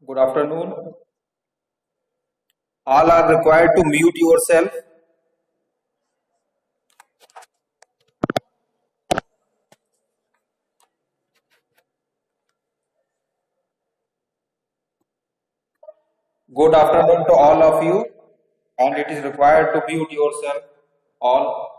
Good afternoon. All are required to mute yourself. Good afternoon to all of you. And it is required to mute yourself. All.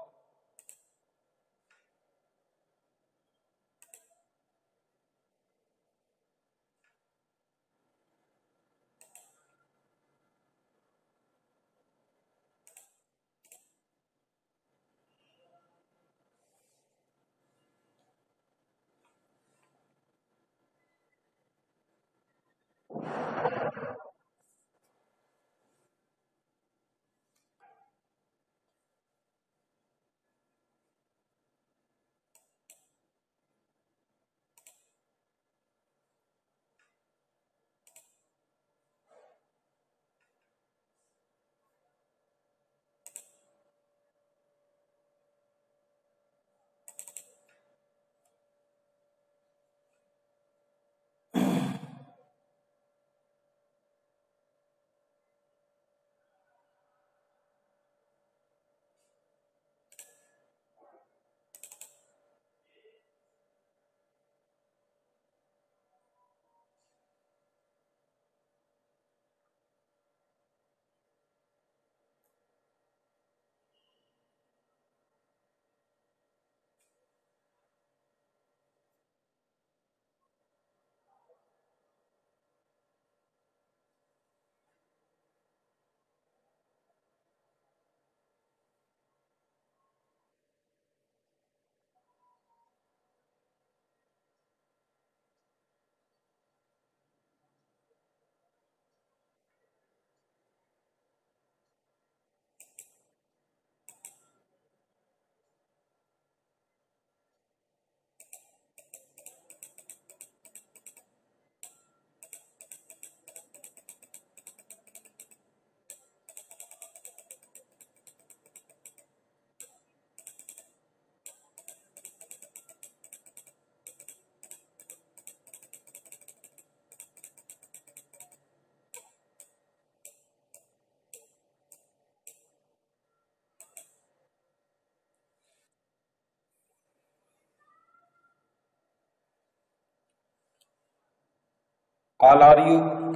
All are you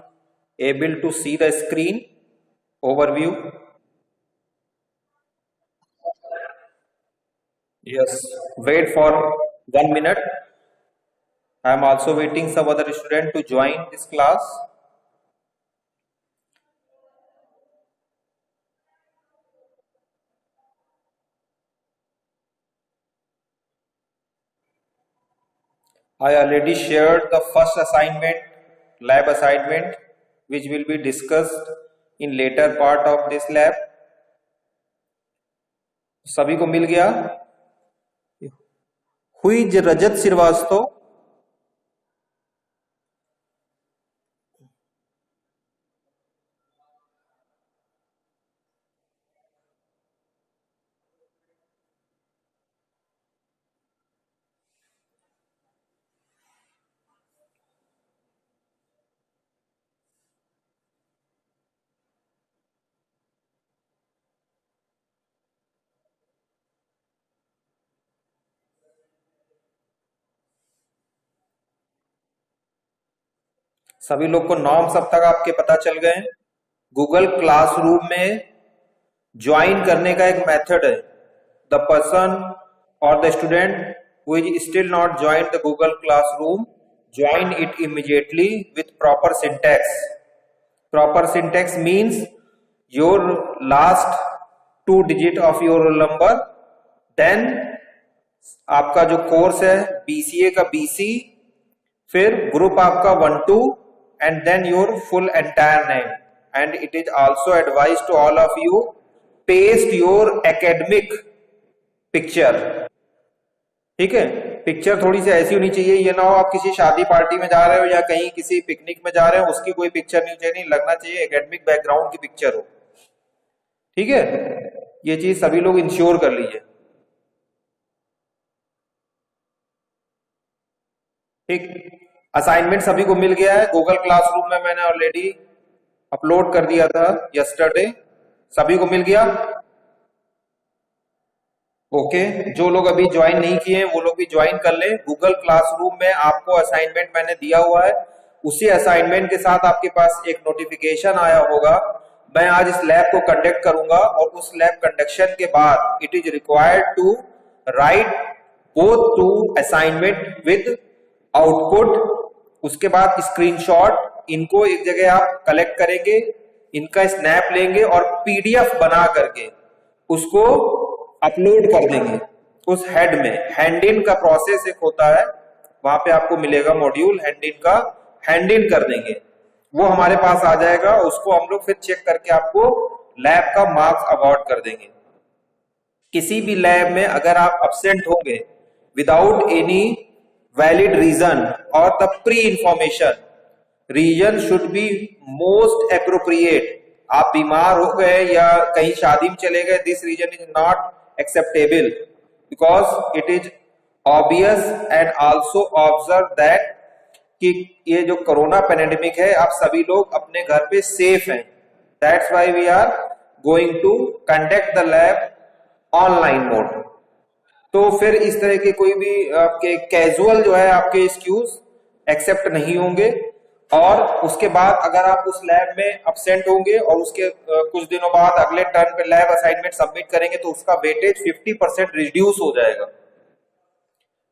able to see the screen overview? Yes. Wait for 1 minute. I am also waiting some other student to join this class. I already shared the first assignment, lab assignment, which will be discussed in later part of this lab. सभी को मिल गया? हुई रजत श्रीवास्तव. सभी लोग को norms अब तक आपके पता चल गए. गूगल क्लासरूम में ज्वाइन करने का एक मेथड है. द पर्सन और the student who is still not joined the Google Classroom, join it immediately with proper syntax. Proper syntax means your last 2 digit of your roll number, then आपका जो course है BCA का BC, फिर group आपका 1-2 and then your full entire name. And it is also advised to all of you, paste your academic picture. ठीक है. Picture थोड़ी सी ऐसी होनी चाहिए, ये ना हो आप किसी शादी पार्टी में जा रहे हो या कहीं किसी पिकनिक में जा रहे हो, उसकी कोई पिक्चर नहीं चाहिए, लगना चाहिए एकेडमिक बैकग्राउंड की पिक्चर हो. ठीक है. ये चीज सभी लोग इंश्योर कर लीजिए. ठीक. असाइनमेंट सभी को मिल गया है, गूगल क्लासरूम में मैंने ऑलरेडी अपलोड कर दिया था यस्टरडे। सभी को मिल गया? ओके, जो लोग अभी ज्वाइन नहीं किए हैं वो लोग भी ज्वाइन कर लें। गूगल क्लासरूम में आपको असाइनमेंट मैंने दिया हुआ है, उसी असाइनमेंट के साथ आपके पास एक नोटिफिकेशन आया होगा। मैं आज इस लैब को कंडक्ट करूंगा और उस लैब कंडक्शन के बाद it is required to write both two assignment with output. उसके बाद स्क्रीनशॉट, इनको एक जगह आप कलेक्ट करेंगे, इनका स्नैप लेंगे और पीडीएफ बना करके उसको अपलोड कर देंगे उस हेड में। हैंड इन का प्रोसेस एक होता है, वहां पे आपको मिलेगा मॉड्यूल हैंड इन का, हैंड इन कर देंगे, वो हमारे पास आ जाएगा। उसको हम लोग फिर चेक करके आपको लैब का मार्क्स अवार्ड कर देंगे। किसी भी लैब में अगर आप अब्सेंट होंगे विदाउट एनी वैलिड रीजन और the pre information, reason should be most appropriate. आप बीमार हो गए या कहीं शादी में चले गए, this reason is not acceptable because it is obvious and also observe that कि ये जो कोरोना पैंडेमिक है आप सभी लोग अपने घर पे सेफ हैं। That's why we are going to conduct the lab online mode। तो फिर इस तरह के कोई भी आपके कैजुअल जो है आपके एक्सक्यूज एक्सेप्ट नहीं होंगे। और उसके बाद अगर आप उस लैब में अब्सेंट होंगे और उसके कुछ दिनों बाद अगले टर्न पे लैब असाइनमेंट सबमिट करेंगे तो उसका वेटेज 50% रिड्यूस हो जाएगा।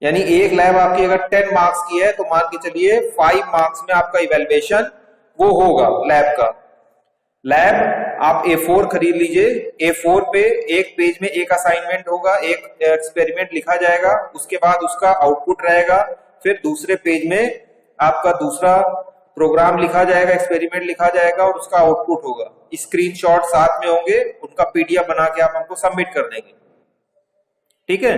यानी एक लैब आपकी अगर 10 मार्क्स की है तो मान के चलिए 5 मार्क्स में आपका इवेल्युएशन वो होगा लैब का। लैब आप A4 खरीद लीजिए, A4 पे एक पेज में एक असाइनमेंट होगा, एक एक्सपेरिमेंट लिखा जाएगा, उसके बाद उसका आउटपुट रहेगा, फिर दूसरे पेज में आपका दूसरा प्रोग्राम लिखा जाएगा, एक्सपेरिमेंट लिखा जाएगा और उसका आउटपुट होगा। स्क्रीनशॉट साथ में होंगे, उनका पीडीएफ बना के आप हमको सबमिट कर देंगे। ठीक है,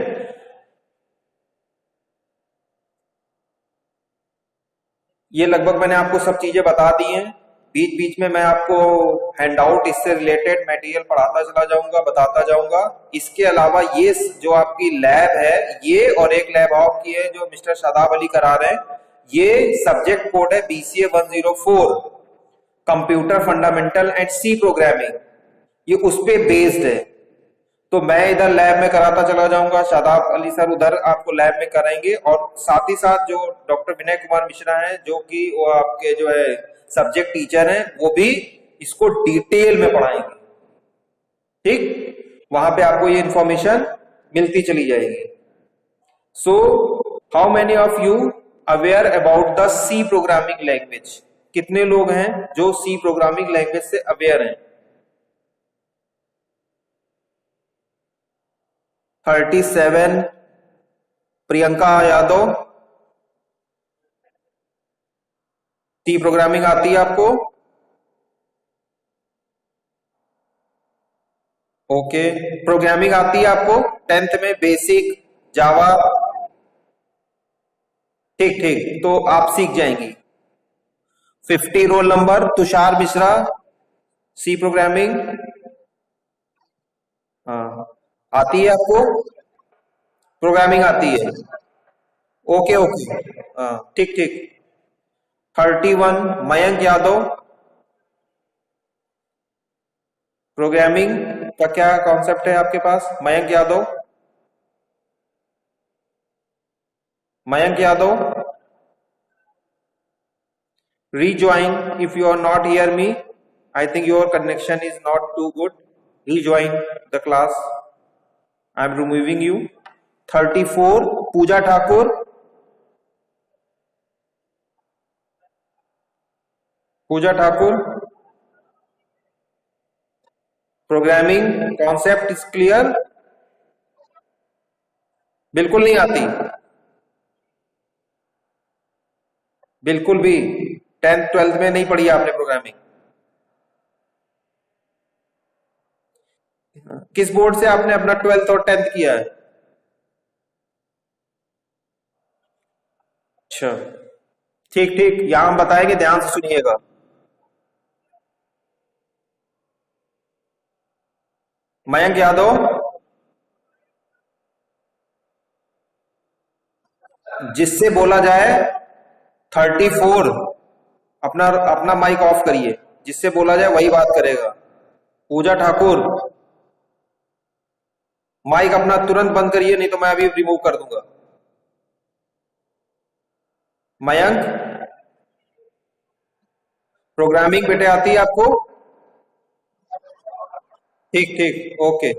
ये लगभग मैंने आपको सब चीजें बता दी हैं। बीच बीच में मैं आपको हैंडआउट इससे रिलेटेड मटेरियल पढ़ाता चला जाऊंगा, बताता जाऊंगा। इसके अलावा ये जो आपकी लैब है, ये और एक लैब आपकी है जो मिस्टर शादाब अली करा रहे हैं, ये सब्जेक्ट कोड है BCA 104 computer fundamental and C programming, ये उस पे बेस्ड है। तो मैं इधर लैब में कराता चला जाऊंगा, शादाब अली सर उधर आपको लैब में कराएंगे, और साथ ही साथ जो डॉक्टर विनय कुमार मिश्रा हैं जो कि वो आपके जो है सब्जेक्ट टीचर हैं, वो भी इसको डिटेल में पढ़ाएंगे। ठीक, वहां पे आपको ये इंफॉर्मेशन मिलती चली जाएगी। So how many of you aware about the C programming language? कितने लोग हैं जो सी प्रोग्रामिंग लैंग्वेज से अवेयर हैं? 37। प्रियंका यादव, सी प्रोग्रामिंग आती है आपको? ओके, प्रोग्रामिंग आती है आपको 10th में, बेसिक जावा? ठीक ठीक, तो आप सीख जाएंगी। 50 roll number Tushar Mishra, C programming हाँ आती है आपको? प्रोग्रामिंग आती है? ओके ओके, हाँ ठीक ठीक। 31 मयंक यादव, प्रोग्रामिंग का क्या कॉन्सेप्ट है आपके पास? Mayank Yadav, Mayank Yadav, rejoin if you are not hear me. I think your connection is not too good. Rejoin the class. I am removing you. 34 Pooja Thakur, Pooja Thakur, programming concept is clear? बिल्कुल नहीं आती, बिल्कुल भी 10th 12th में नहीं पढ़ी आपने programming? किस बोर्ड से आपने अपना 12th और 10th किया है? अच्छा ठीक ठीक, यहां हम बताएंगे, ध्यान से सुनिएगा। मयंक यादव, जिससे बोला जाए 34। अपना अपना माइक ऑफ करिए, जिससे बोला जाए वही बात करेगा। पूजा ठाकुर, माइक अपना तुरंत बंद करिए, नहीं तो मैं अभी रिमूव कर दूंगा। मयंक, प्रोग्रामिंग बेटे आती है आपको? ठीक ठीक, ओके।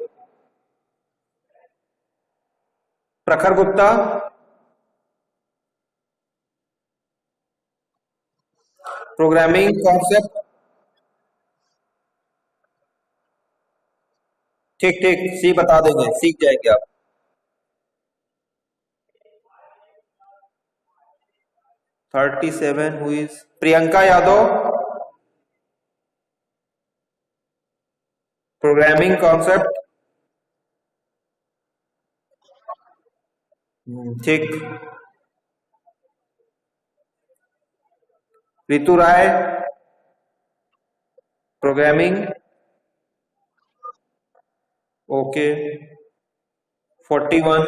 प्रखर गुप्ता, प्रोग्रामिंग कॉन्सेप्ट। ठीक ठीक, सी बता देंगे, सीख जाएंगे आप। 37 हुई प्रियंका यादव, प्रोग्रामिंग कॉन्सेप्ट। ठीक। Ritu Rai, programming, okay. 41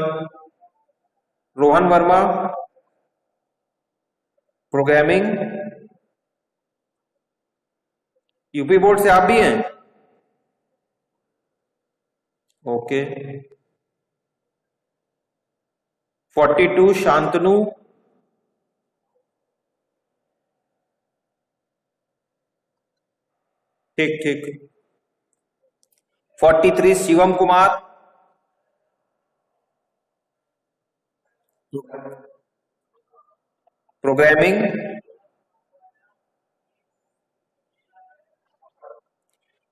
Rohan Verma, programming. UP board से आप भी हैं? ओके। 42 शांतनु, ठीक ठीक। 43 शिवम कुमार, प्रोग्रामिंग।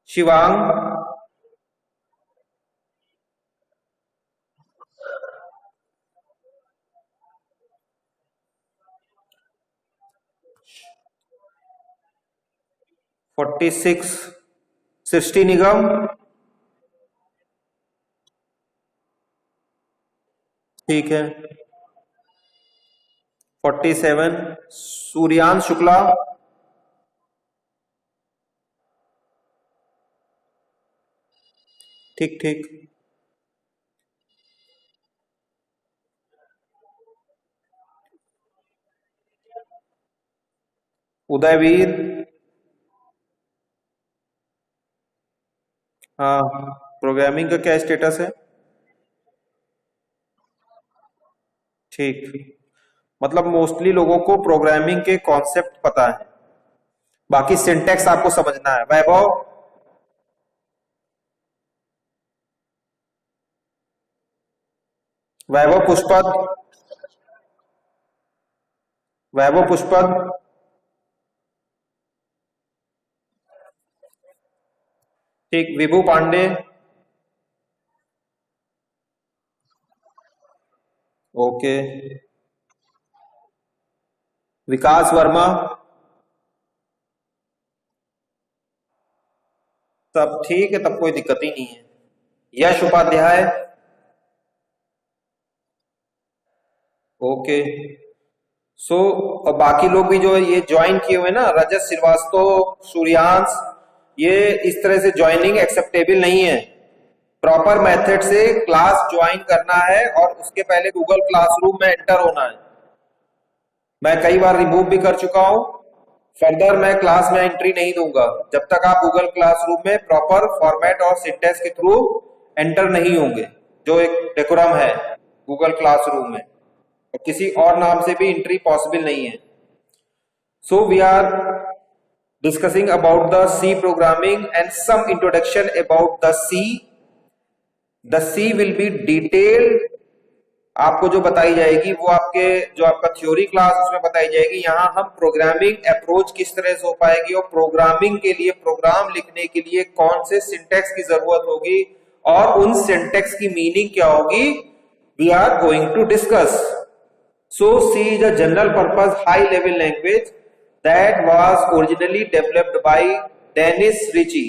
शिवांग, 46 सृष्टि निगम, ठीक है। 47 सूर्यांश शुक्ला, ठीक ठीक। उदयवीर, हाँ। प्रोग्रामिंग का क्या स्टेटस है? ठीक। मतलब मोस्टली लोगों को प्रोग्रामिंग के कॉन्सेप्ट पता है, बाकी सिंटेक्स आपको समझना है। वैभव, वैभव पुष्पक, वैभव पुष्पक, ठीक। विभू पांडे, ओके। विकास वर्मा, सब ठीक है, तब कोई दिक्कत ही नहीं है। यश उपाध्याय, ओके। सो बाकी लोग भी जो ये ज्वाइन किए हुए ना, रजत श्रीवास्तव, सूर्यांश, ये इस तरह से ज्वाइनिंग एक्सेप्टेबल नहीं है। प्रॉपर मेथड से क्लास ज्वाइन करना है और उसके पहले गूगल क्लासरूम में एंटर होना है। मैं कई बार रिमूव भी कर चुका हूं। फर्दर मैं क्लास में एंट्री नहीं दूंगा जब तक आप गूगल क्लासरूम में प्रॉपर फॉर्मेट और सिंटेक्स के थ्रू एंटर नहीं होंगे, जो एक डेकोरम है गूगल क्लासरूम में, और किसी और नाम से भी एंट्री पॉसिबल नहीं है। So we are discussing about the C programming and some introduction about the C. The C will be detailed, आपको जो बताई जाएगी वो आपके जो आपका थ्योरी क्लास उसमें बताई जाएगी। यहाँ हम प्रोग्रामिंग अप्रोच किस तरह से हो पाएगी और प्रोग्रामिंग के लिए, प्रोग्राम लिखने के लिए कौन से सिंटेक्स की जरूरत होगी और उन सिंटेक्स की मीनिंग क्या होगी, we are going to discuss. So C is a general purpose high level language that was originally developed by Dennis Ritchie,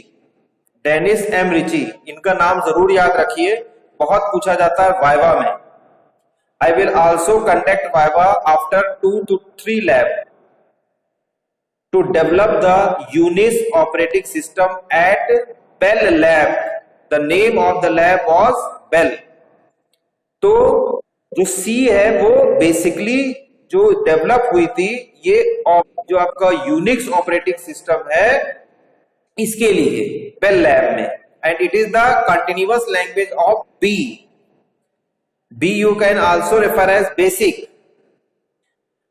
Dennis M Ritchie. इनका नाम जरूर याद रखिए, बहुत पूछा जाता है वाइवा में। I will also conduct Viva after 2 to 3 labs to develop the Unis operating system at Bell Lab. The name of the lab was Bell. तो जो C है वो बेसिकली जो डेवलप हुई थी ये जो आपका यूनिक्स ऑपरेटिंग सिस्टम है इसके लिए बेल लैब में, and it is the continuous language of B. B you can also refer as basic.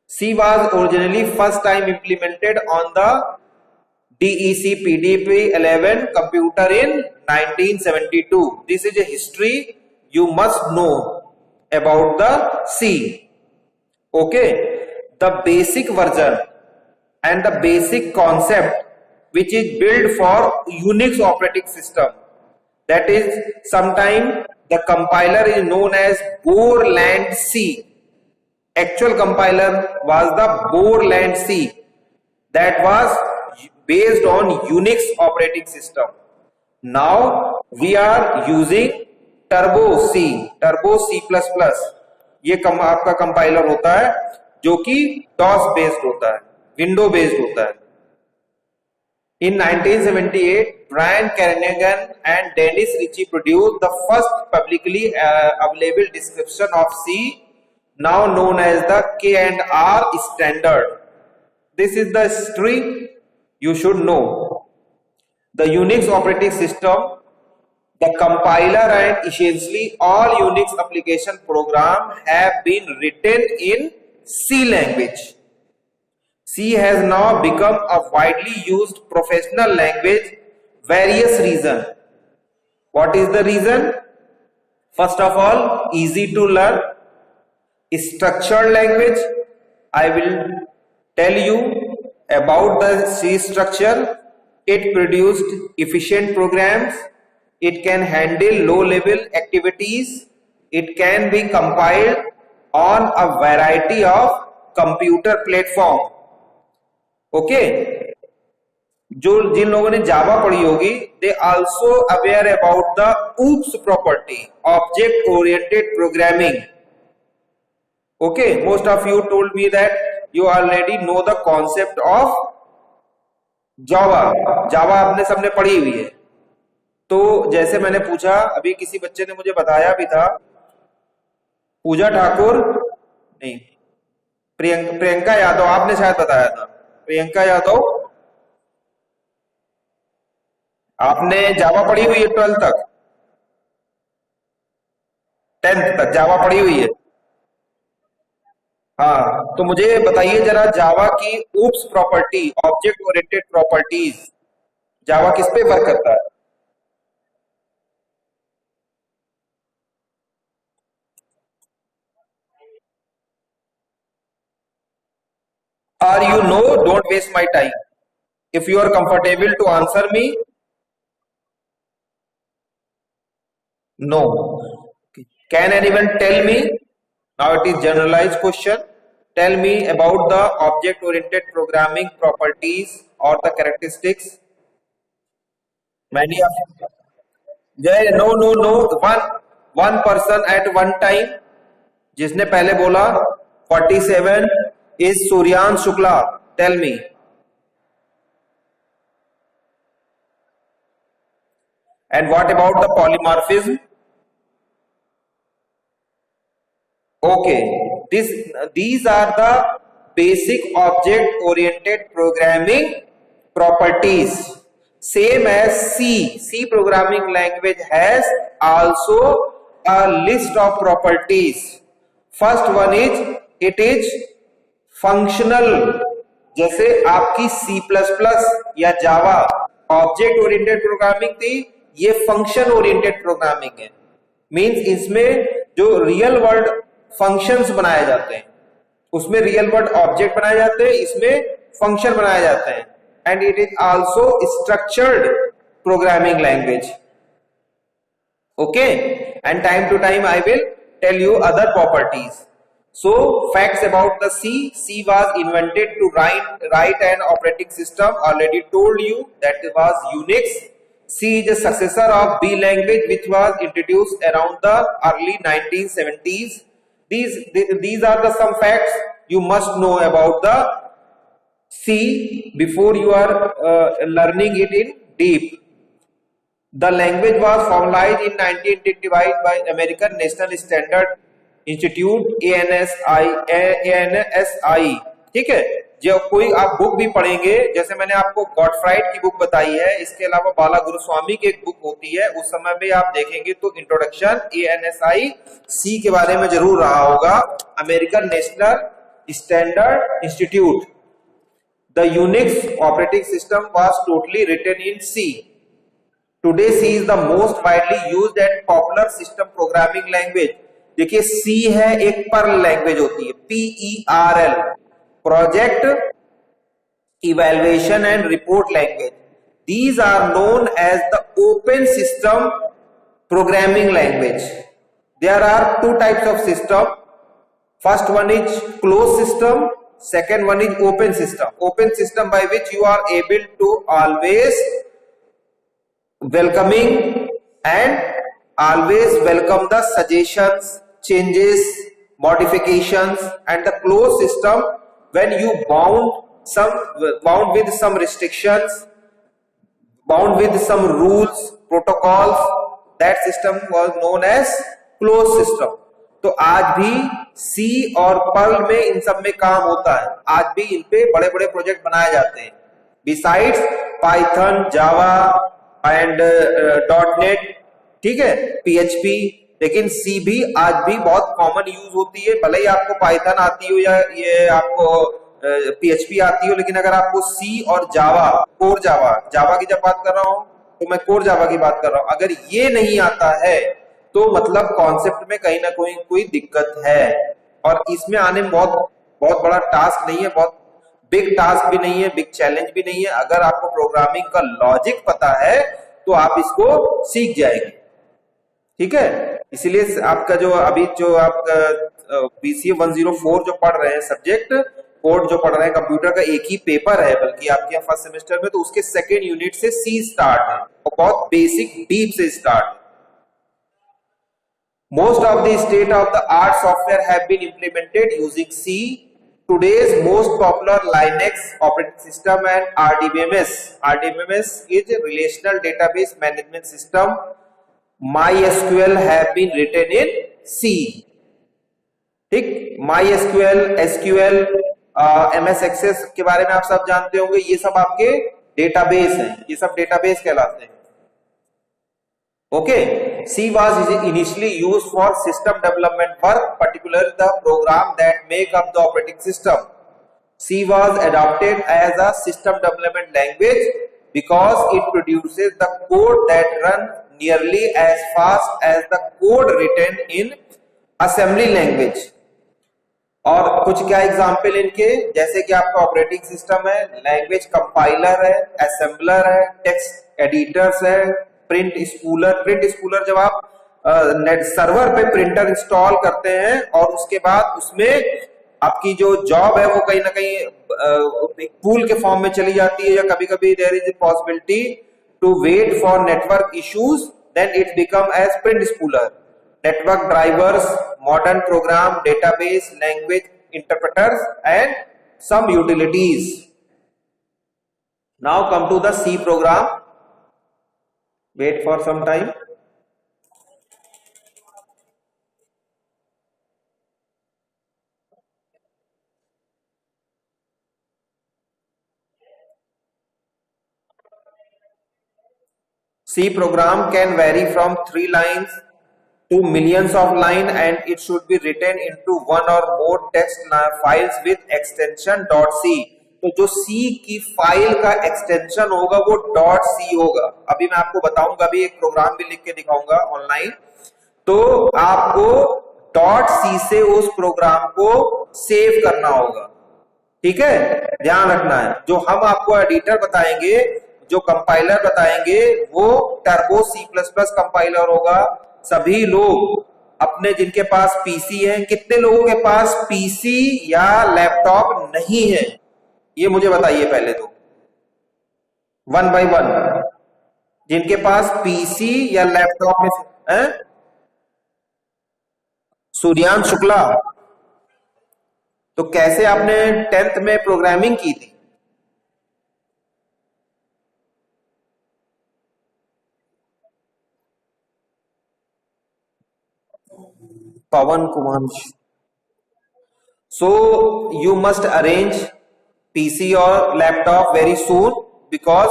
C was originally first time implemented on the DEC PDP-11 computer in 1972. This is a history you must know about the C. Okay, the basic version and the basic concept which is built for Unix operating system, that is sometime the compiler is known as Borland C. Actual compiler was the Borland C that was based on Unix operating system. Now we are using Turbo C, Turbo C++. ये आपका compiler होता है जो कि DOS based होता है, window based होता है. In 1978, Brian Kernighan and Dennis Ritchie produced the first publicly available description of C, now known as the K&R standard. This is the history you should know. The Unix operating system, the compiler, and essentially all Unix application programs have been written in C language. C has now become a widely used professional language. Various reasons. What is the reason? First of all, easy to learn, structured language. I will tell you about the C structure. It produced efficient programs. It can handle low-level activities. It can be compiled on a variety of computer platforms. Okay जो जिन लोगों ने Java पढ़ी होगी they also aware about the OOPS property, object oriented programming. Okay, most of you told me that you already know the concept of Java. Java आपने सबने पढ़ी हुई है. तो जैसे मैंने पूछा, अभी किसी बच्चे ने मुझे बताया भी था, पूजा ठाकुर नहीं, प्रियंका यादव, आपने शायद बताया था. प्रियंका यादव, आपने जावा पढ़ी हुई है 12th तक, 10th तक जावा पढ़ी हुई है. हाँ, तो मुझे बताइए जरा जावा की OOPS property, object oriented properties, Java किस पे वर्क करता है? Or you know, don't waste my time. If you are comfortable to answer me, no. Can anyone tell me? Now it is generalized question. Tell me about the object-oriented programming properties or the characteristics. Many of no. One person at one time. जिसने पहले बोला 47 is Suryan Shukla. Tell me. And what about the polymorphism? Okay, these are the basic object-oriented programming properties. Same as C. C programming language has also a list of properties. First one is it is functional. जैसे आपकी C++ या जावा object oriented programming थी, ये function oriented programming है. Means इसमें जो real world functions बनाए जाते हैं, उसमें रियल वर्ल्ड ऑब्जेक्ट बनाए जाते हैं, इसमें फंक्शन बनाए जाते हैं. And it is also structured programming language. Okay, and time to time I will tell you other properties. So facts about the C. C was invented to write an operating system. Already told you that it was Unix. C is a successor of B language which was introduced around the early 1970s. These are the some facts you must know about the C before you are learning it in deep. The language was formalized in 1985 by American National Standard institute ANSI, ठीक है। जो कोई आप book भी पढ़ेंगे, जैसे मैंने आपको गॉडफ्राइड की बुक बताई है, इसके अलावा बाला गुरुस्वामी की एक बुक होती है, उस समय भी आप देखेंगे तो इंट्रोडक्शन ANSI के बारे में जरूर रहा होगा, American national standard institute. The Unix operating system was totally written in C. Today C is the most widely used and popular system programming language. देखिए C है एक पर्ल लैंग्वेज होती है, PERL, project evaluation and report language. These are known as the open system programming language. There are two types of system. First one is closed system, second one is open system. Open system by which you are able to always welcoming and always welcome the suggestions, changes, modifications, and the closed system when you bound with some restrictions, bound with some rules, protocols, that system was known as closed system. तो आज भी सी और Perl में इन सब में काम होता है, आज भी इन पे बड़े बड़े प्रोजेक्ट बनाए जाते हैं, besides Python, Java and .NET, ठीक है, PHP, लेकिन सी भी आज भी बहुत कॉमन यूज होती है। भले ही आपको पाइथन आती हो या ये आपको PHP आती हो, लेकिन अगर आपको सी और जावा, कोर जावा की जब बात कर रहा हूं तो मैं कोर जावा की बात कर रहा हूं, अगर ये नहीं आता है तो मतलब कॉन्सेप्ट में कहीं ना कोई दिक्कत है। और इसमें आने में बहुत बड़ा टास्क नहीं है, बहुत बिग टास्क भी नहीं है, बिग चैलेंज भी नहीं है। अगर आपको प्रोग्रामिंग का लॉजिक पता है तो आप इसको सीख जाएंगे, ठीक है। इसीलिए आपका जो अभी जो आप BCA 104 जो पढ़ रहे हैं सब्जेक्ट, कोड जो पढ़ रहे हैं, कंप्यूटर का एक ही पेपर है बल्कि आपके यहाँ फर्स्ट सेमेस्टर में, तो उसके सेकेंड यूनिट से सी स्टार्ट है और बहुत बेसिक डीप से स्टार्ट है। Most of the state-of-the-art software have been implemented using C. Today's most popular Linux operating system and RDBMS. RDBMS is a relational database management system. MySQL have been written in C. ठीक, MySQL, SQL, MS Access के बारे में आप सब जानते होंगे, ये सब आपके डेटाबेस हैं, ये सब डेटाबेस कहलाते हैं। Okay, C was initially used for system development work, particularly the program that make up the operating system. C was adopted as a system development language because it produces the code that runs nearly as fast as the code written in assembly language. और कुछ क्या example इनके, जैसे कि आपका operating system है, language compiler है, assembler है, टेक्स्ट एडिटर्स है, प्रिंट स्पूलर जब आप नेट सर्वर पे प्रिंटर इंस्टॉल करते हैं और उसके बाद उसमें आपकी जो जॉब है वो कहीं ना कहीं एक पूल के फॉर्म में चली जाती है, या कभी कभी there is a possibility to wait for network issues, then it become as print spooler. Network drivers, modern program, database, language interpreters and some utilities. Now come to the C program. Wait for some time. C program can vary from 3 lines to millions of lines, and it should be written into one or more text files with extension .c. तो जो C की file का extension होगा वो .c होगा। अभी मैं आपको बताऊंगा, अभी एक प्रोग्राम भी लिख के दिखाऊंगा ऑनलाइन, तो आपको .c से उस प्रोग्राम को सेव करना होगा, ठीक है, ध्यान रखना है। जो हम आपको एडिटर बताएंगे, जो कंपाइलर बताएंगे, वो टर्बो C++ कंपाइलर होगा। सभी लोग अपने जिनके पास पीसी है, कितने लोगों के पास पीसी या लैपटॉप नहीं है ये मुझे बताइए पहले, तो 1 by 1 जिनके पास पीसी या लैपटॉप में है। सूर्यांश शुक्ला, तो कैसे आपने 10th में प्रोग्रामिंग की थी? Pawan Kumar. So you must arrange PC और लैपटॉप वेरी सून, बिकॉज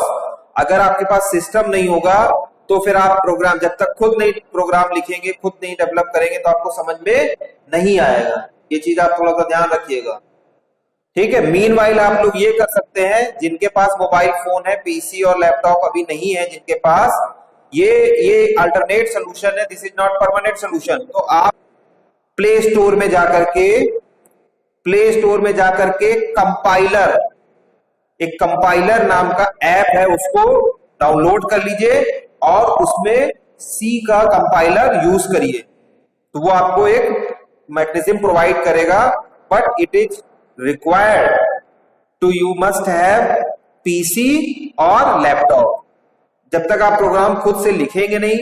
अगर आपके पास सिस्टम नहीं होगा तो फिर आप प्रोग्राम जब तक खुद नहीं प्रोग्राम लिखेंगे, खुद नहीं डेवलप करेंगे, तो आपको समझ में नहीं आएगा। ये चीज आप थोड़ा सा ध्यान रखिएगा, ठीक है। मीनवाइल आप लोग ये कर सकते हैं, जिनके पास मोबाइल फोन है, पीसी और लैपटॉप अभी नहीं है जिनके पास, ये अल्टरनेट सोल्यूशन है, this is not permanent solution. तो आप प्ले स्टोर में जाकर के कंपाइलर, एक कंपाइलर नाम का ऐप है, उसको डाउनलोड कर लीजिए और उसमें सी का कंपाइलर यूज करिए, तो वो आपको एक मैकेनिज्म प्रोवाइड करेगा। But it is required to you must have PC और लैपटॉप। जब तक आप प्रोग्राम खुद से लिखेंगे नहीं,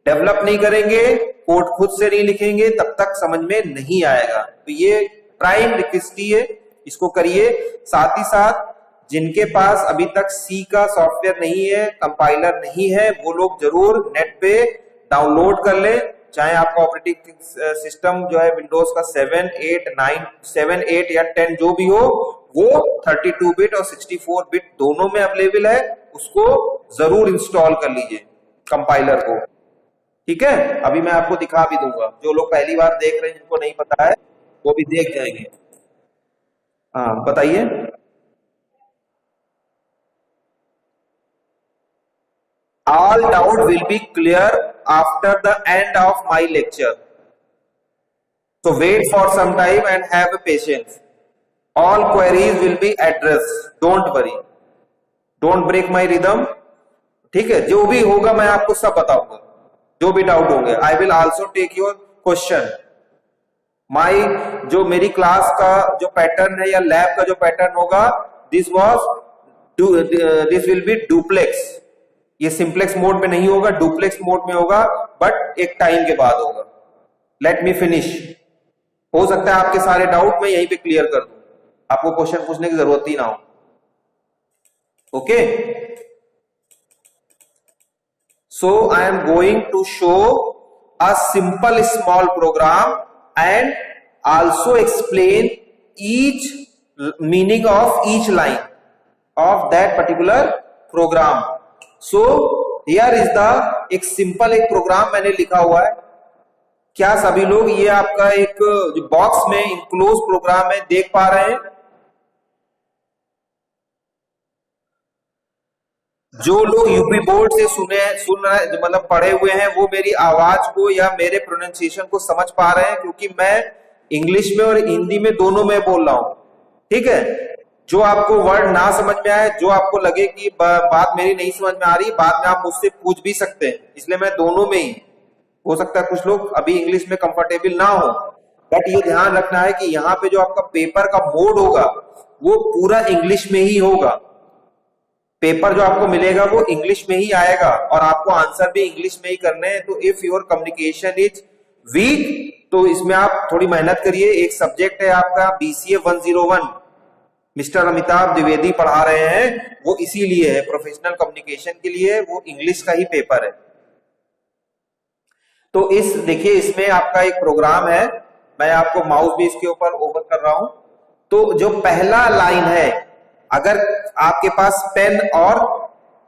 डेवलप नहीं करेंगे, कोड खुद से नहीं लिखेंगे, तब तक समझ में नहीं आएगा। तो ये प्राइम रिक्वेस्ट है, इसको करिए। साथ ही साथ जिनके पास अभी तक सी का सॉफ्टवेयर नहीं है, कंपाइलर नहीं है, वो लोग जरूर नेट पे डाउनलोड कर लें। चाहे आपका ऑपरेटिंग सिस्टम जो है विंडोज का 7, 8, 9, 7, 8 या 10 जो भी हो, वो 32 बिट और 64 बिट दोनों में अवेलेबल है, उसको जरूर इंस्टॉल कर लीजिए कंपाइलर को, ठीक है। अभी मैं आपको दिखा भी दूंगा, जो लोग पहली बार देख रहे हैं, जिनको नहीं पता है वो भी देख जाएंगे। हाँ बताइए। All doubt will be clear after the end of my lecture. So wait for some time and have patience. All queries will be addressed. Don't worry. Don't break my rhythm. ठीक है, जो भी होगा मैं आपको सब बताऊंगा, जो भी डाउट होंगे। I will also take your question. जो मेरी क्लास का जो पैटर्न है या लैब का जो पैटर्न होगा, this will be duplex. ये सिंप्लेक्स मोड में नहीं होगा, डुप्लेक्स मोड में होगा, बट एक टाइम के बाद होगा। Let me finish. हो सकता है आपके सारे डाउट मैं यहीं पे क्लियर कर दूं, आपको क्वेश्चन पूछने की जरूरत ही ना हो। Okay, so I am going to show a simple small program and also explain each meaning of each line of that particular program. So here is the एक सिंपल एक प्रोग्राम मैंने लिखा हुआ है। क्या सभी लोग ये आपका एक जो बॉक्स में इनक्लोज प्रोग्राम है देख पा रहे हैं? जो लोग यूपी बोर्ड से सुन रहे मतलब पढ़े हुए हैं, वो मेरी आवाज को या मेरे प्रोनाउंसिएशन को समझ पा रहे हैं, क्योंकि मैं इंग्लिश में और हिंदी में दोनों में बोल रहा हूं, ठीक है। जो आपको वर्ड ना समझ में आए, जो आपको लगे कि बात मेरी नहीं समझ में आ रही, बाद में आप मुझसे पूछ भी सकते हैं, इसलिए मैं दोनों में ही। हो सकता है कुछ लोग अभी इंग्लिश में कंफर्टेबल ना हो, बट ये ध्यान रखना है कि यहाँ पे जो आपका पेपर का मोड होगा वो पूरा इंग्लिश में ही होगा। पेपर जो आपको मिलेगा वो इंग्लिश में ही आएगा और आपको आंसर भी इंग्लिश में ही करने हैं। तो if your communication is weak, तो इसमें आप थोड़ी मेहनत करिए। एक सब्जेक्ट है आपका BCA 101, मिस्टर अमिताभ द्विवेदी पढ़ा रहे हैं, वो इसीलिए है, प्रोफेशनल कम्युनिकेशन के लिए, वो इंग्लिश का ही पेपर है। तो देखिए इसमें आपका एक प्रोग्राम है, मैं आपको माउस भी इसके ऊपर ओपन कर रहा हूं। तो जो पहला लाइन है, अगर आपके पास पेन और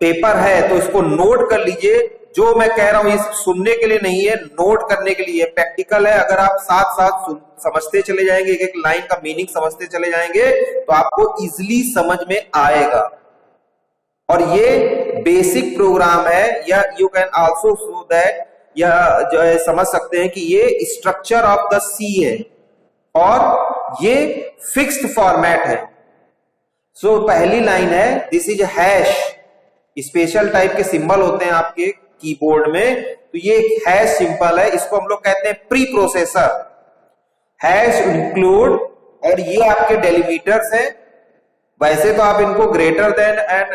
पेपर है तो इसको नोट कर लीजिए। जो मैं कह रहा हूं ये सुनने के लिए नहीं है, नोट करने के लिए, प्रैक्टिकल है। अगर आप साथ साथ समझते चले जाएंगे, एक एक लाइन का मीनिंग समझते चले जाएंगे, तो आपको इजीली समझ में आएगा। और ये बेसिक प्रोग्राम है, या you can also so that, या जो है समझ सकते हैं कि ये स्ट्रक्चर ऑफ द सी है और ये फिक्स्ड फॉर्मेट है। सो पहली लाइन है, this is hash. Special type के सिंबल होते हैं आपके कीबोर्ड में, तो ये एक हैश सिंबल है, इसको हम लोग कहते हैं प्री प्रोसेसर। हैश इंक्लूड, और ये आपके डेलिमीटर्स हैं। वैसे तो आप इनको ग्रेटर देन एंड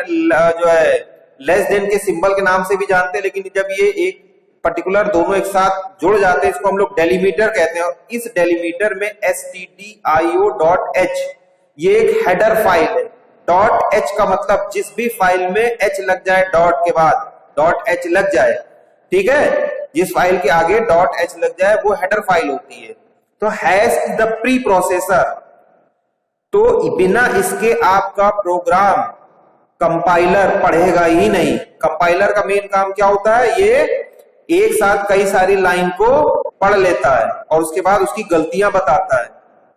जो है लेस देन के सिंबल के नाम से भी जानते हैं, लेकिन जब ये एक पर्टिकुलर दोनों एक साथ जुड़ जाते हैं, इसको हम लोग डेलीमीटर कहते हैं। और इस डेलीमीटर में stdio.h ये एक हेडर फाइल है। .h का मतलब जिस भी फाइल में h लग जाए, डॉट के बाद .h लग जाए, ठीक है, जिस फाइल के आगे डॉट एच लग जाए वो हेडर फाइल होती है। तो hash is the pre processor. तो बिना इसके आपका प्रोग्राम कंपाइलर पढ़ेगा ही नहीं। कंपाइलर का मेन काम क्या होता है, ये एक साथ कई सारी लाइन को पढ़ लेता है और उसके बाद उसकी गलतियां बताता है।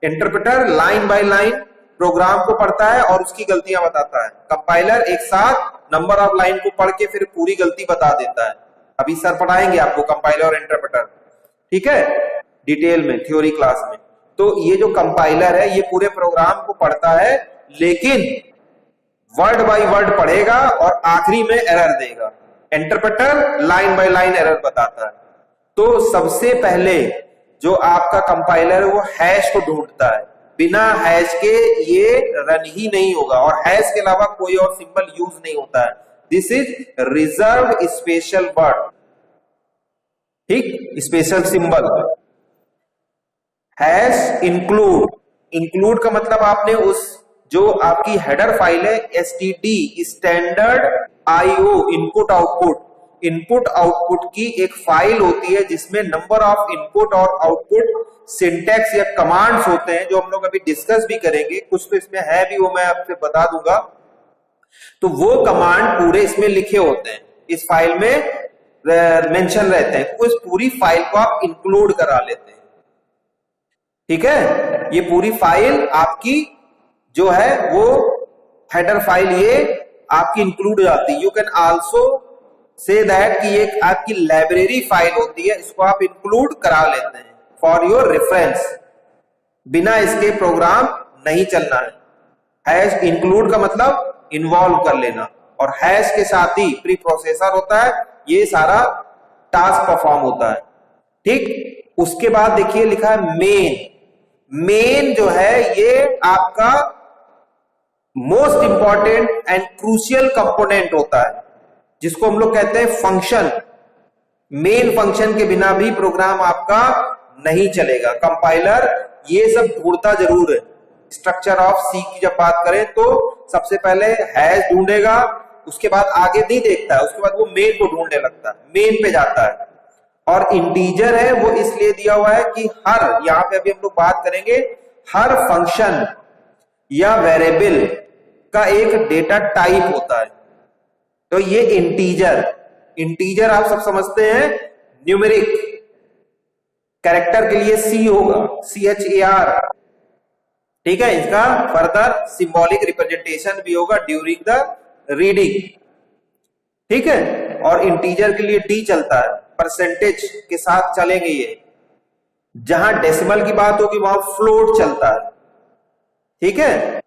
Interpreter line by line program को पढ़ता है और उसकी गलतियां बताता है। कंपाइलर एक साथ नंबर ऑफ लाइन को पढ़ के फिर पूरी गलती बता देता है। अभी सर पढ़ाएंगे आपको कंपाइलर और इंटरप्रेटर, ठीक है, डिटेल में थ्योरी क्लास में। तो ये जो कंपाइलर है ये पूरे प्रोग्राम को पढ़ता है, लेकिन वर्ड बाय वर्ड पढ़ेगा और आखिरी में एरर देगा। Interpreter line by line error बताता है। तो सबसे पहले जो आपका कंपाइलर है वो हैश को ढूंढता है। बिना हैश के ये रन ही नहीं होगा और हैश के अलावा कोई और सिंबल यूज नहीं होता है। This is reserved special word, ठीक, special symbol. Hash include, include का मतलब आपने उस जो आपकी हेडर फाइल है STD standard IO input output, input output की एक फाइल होती है जिसमें नंबर ऑफ इनपुट और आउटपुट सिंटैक्स या कमांड्स होते हैं जो हम लोग अभी डिस्कस भी करेंगे। कुछ तो इसमें है भी, वो मैं आपसे बता दूंगा। तो वो कमांड पूरे इसमें लिखे होते हैं, इस फाइल में मेंशन रहते हैं। उस पूरी फाइल को आप इंक्लूड करा लेते हैं, ठीक है। ये पूरी फाइल आपकी जो है वो हेडर फाइल ये आपकी इंक्लूड हो जाती है। You can also say that कि ये आपकी लाइब्रेरी फाइल होती है, इसको आप इंक्लूड करा लेते हैं फॉर योर रेफरेंस। बिना इसके प्रोग्राम नहीं चलना है। हैश इंक्लूड का मतलब इन्वॉल्व कर लेना, और हैश के साथ ही प्री प्रोसेसर होता है, ये सारा टास्क परफॉर्म होता है, ठीक। उसके बाद देखिए लिखा है मेन। मेन जो है ये आपका most important and crucial component होता है, जिसको हम लोग कहते हैं फंक्शन। मेन फंक्शन के बिना भी प्रोग्राम आपका नहीं चलेगा। कंपाइलर ये सब ढूंढता जरूर है। स्ट्रक्चर ऑफ सी की जब बात करें तो सबसे पहले हैश ढूंढेगा, उसके बाद आगे नहीं देखता है, उसके बाद वो मेन को ढूंढने लगता है, मेन पे जाता है। और इंटीजर है वो इसलिए दिया हुआ है कि हर, यहां पे अभी हम लोग बात करेंगे, हर फंक्शन या वेरिएबल का एक डेटा टाइप होता है। तो ये इंटीजर, इंटीजर आप सब समझते हैं, न्यूमेरिक, कैरेक्टर के लिए सी होगा, CHAR, ठीक है। इसका फर्दर सिंबॉलिक रिप्रेजेंटेशन भी होगा ड्यूरिंग द रीडिंग, ठीक है। और इंटीजर के लिए डी चलता है, परसेंटेज के साथ चलेंगे ये। जहां डेसिमल की बात होगी वहां फ्लोट चलता है, ठीक है।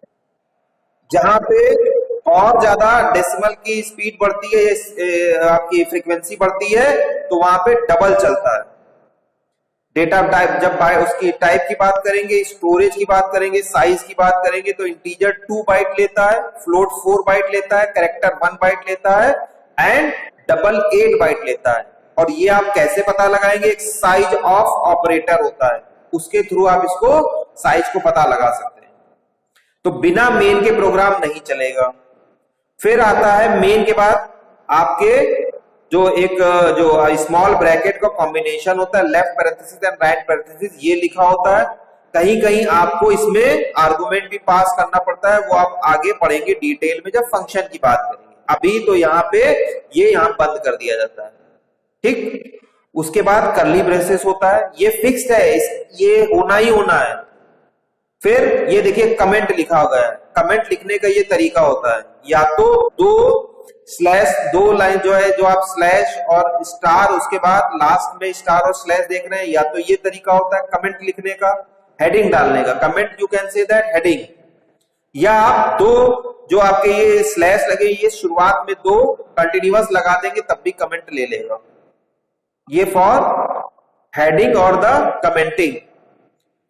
जहां पे और ज्यादा डेसिमल की स्पीड बढ़ती है, आपकी फ्रीक्वेंसी बढ़ती है, तो वहां पे डबल चलता है। डेटा टाइप, जब उसकी टाइप की बात करेंगे, स्टोरेज की बात करेंगे, साइज की बात करेंगे, तो इंटीजर 2 बाइट लेता है, फ्लोट 4 बाइट लेता है, कैरेक्टर 1 बाइट लेता है एंड डबल 8 बाइट लेता है। और ये आप कैसे पता लगाएंगे, एक साइज ऑफ ऑपरेटर होता है, उसके थ्रू आप इसको साइज को पता लगा सकते हैं। तो बिना मेन के प्रोग्राम नहीं चलेगा। फिर आता है मेन के बाद आपके जो एक जो स्मॉल ब्रैकेट का कॉम्बिनेशन होता है, left parenthesis and right parenthesis, ये लिखा होता है। कहीं कहीं आपको इसमें आर्गुमेंट भी पास करना पड़ता है, वो आप आगे पढ़ेंगे डिटेल में जब फंक्शन की बात करेंगे। अभी तो यहाँ पे ये यहाँ बंद कर दिया जाता है, ठीक। उसके बाद कर्ली ब्रेसेस होता है, ये फिक्स्ड है, ये होना ही होना है। फिर ये देखिए कमेंट लिखा हुआ है। कमेंट लिखने का ये तरीका होता है, या तो दो लाइन जो है, जो आप स्लैश और स्टार, उसके बाद लास्ट में स्टार और स्लैश देख रहे हैं, या तो ये तरीका होता है कमेंट लिखने का, हेडिंग डालने का, comment you can say that heading. या आप दो जो आपके ये स्लैश लगे, ये शुरुआत में 2 कंटिन्यूअस लगा देंगे तब भी कमेंट ले लेगा। ये फॉर हेडिंग और द कमेंटिंग।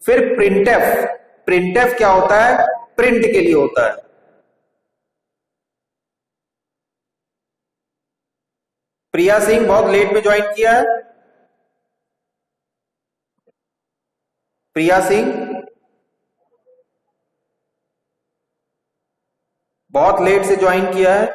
फिर प्रिंटफ, प्रिंटफ क्या होता है, प्रिंट के लिए होता है। प्रिया सिंह बहुत लेट में ज्वाइन किया है। प्रिया सिंह बहुत लेट से ज्वाइन किया है।